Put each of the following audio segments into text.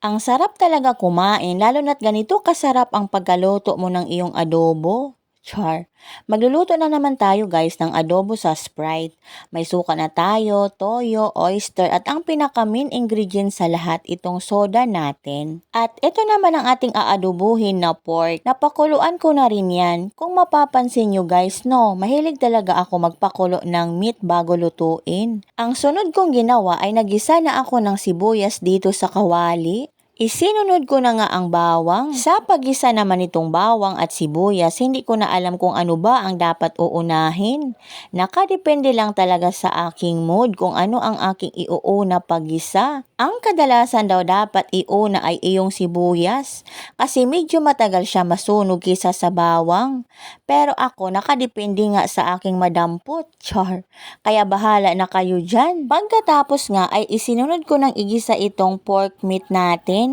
Ang sarap talaga kumain lalo na't ganito kasarap ang pagkaluto mo ng iyong adobo. Char. Magluluto na naman tayo guys ng adobo sa Sprite. May suka na tayo, toyo, oyster at ang pinaka-main ingredient sa lahat itong soda natin. At ito naman ang ating aadobuhin na pork. Napakuluan ko na rin yan. Kung mapapansin nyo guys, no, mahilig talaga ako magpakulo ng meat bago lutuin. Ang sunod kong ginawa ay nagisa na ako ng sibuyas dito sa kawali. Isinunod ko na nga ang bawang. Sa paggisa naman itong bawang at sibuyas, hindi ko na alam kung ano ba ang dapat uunahin. Nakadepende lang talaga sa aking mood kung ano ang aking iuuna paggisa. Ang kadalasan daw dapat iuna ay iyong sibuyas kasi medyo matagal siya masunog kaysa sa bawang. Pero ako nakadepende nga sa aking madampot. Char. Kaya bahala na kayo dyan. Pagkatapos nga ay isinunod ko ng igisa itong pork meat natin.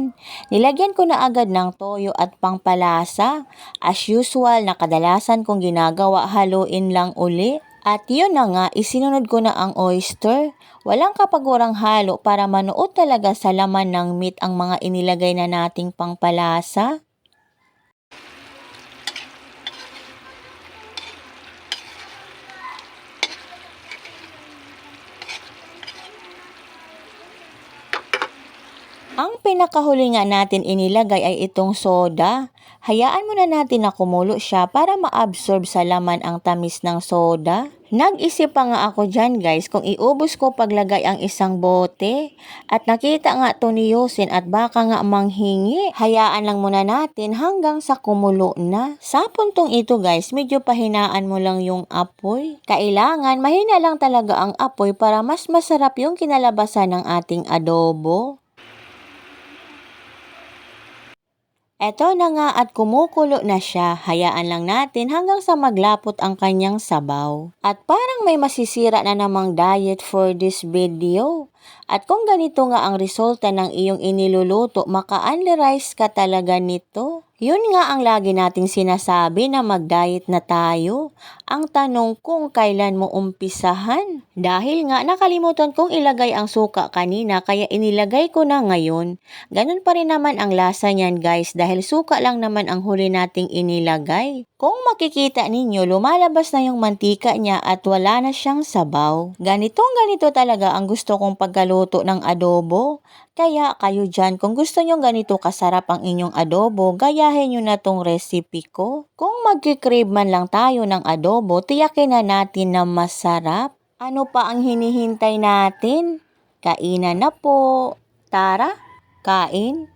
Nilagyan ko na agad ng toyo at pangpalasa. As usual na kadalasan kong ginagawa, haluin lang uli. At yun na nga, isinunod ko na ang oyster. Walang kapagurang halo para manuot talaga sa laman ng meat ang mga inilagay na nating pangpalasa. Ang pinakahuli nga natin inilagay ay itong soda. Hayaan muna natin na kumulo siya para ma-absorb sa laman ang tamis ng soda. Nag-isip pa nga ako dyan guys kung iubos ko paglagay ang isang bote. At nakita nga to ni Yosin at baka nga manghingi. Hayaan lang muna natin hanggang sa kumulo na. Sa puntong ito guys, medyo pahinaan mo lang yung apoy. Kailangan mahina lang talaga ang apoy para mas masarap yung kinalabasan ng ating adobo. Eto na nga at kumukulo na siya, hayaan lang natin hanggang sa maglapot ang kanyang sabaw. At parang may masisira na namang diet for this video. At kung ganito nga ang resulta ng iyong iniluluto, maka-only rice ka talaga nito. Yun nga ang lagi nating sinasabi na mag-diet na tayo. Ang tanong kung kailan mo umpisahan. Dahil nga nakalimutan kong ilagay ang suka kanina kaya inilagay ko na ngayon. Ganun pa rin naman ang lasa niyan guys dahil suka lang naman ang huli nating inilagay. Kung makikita ninyo, lumalabas na yung mantika niya at wala na siyang sabaw. Ganito talaga ang gusto kong pagkaluto ng adobo. Kaya kayo dyan, kung gusto nyo ganito kasarap ang inyong adobo, gayahin nyo na tong recipe ko. Kung magkikrave man lang tayo ng adobo, tiyakin na natin na masarap. Ano pa ang hinihintay natin? Kainan na po. Tara, kain.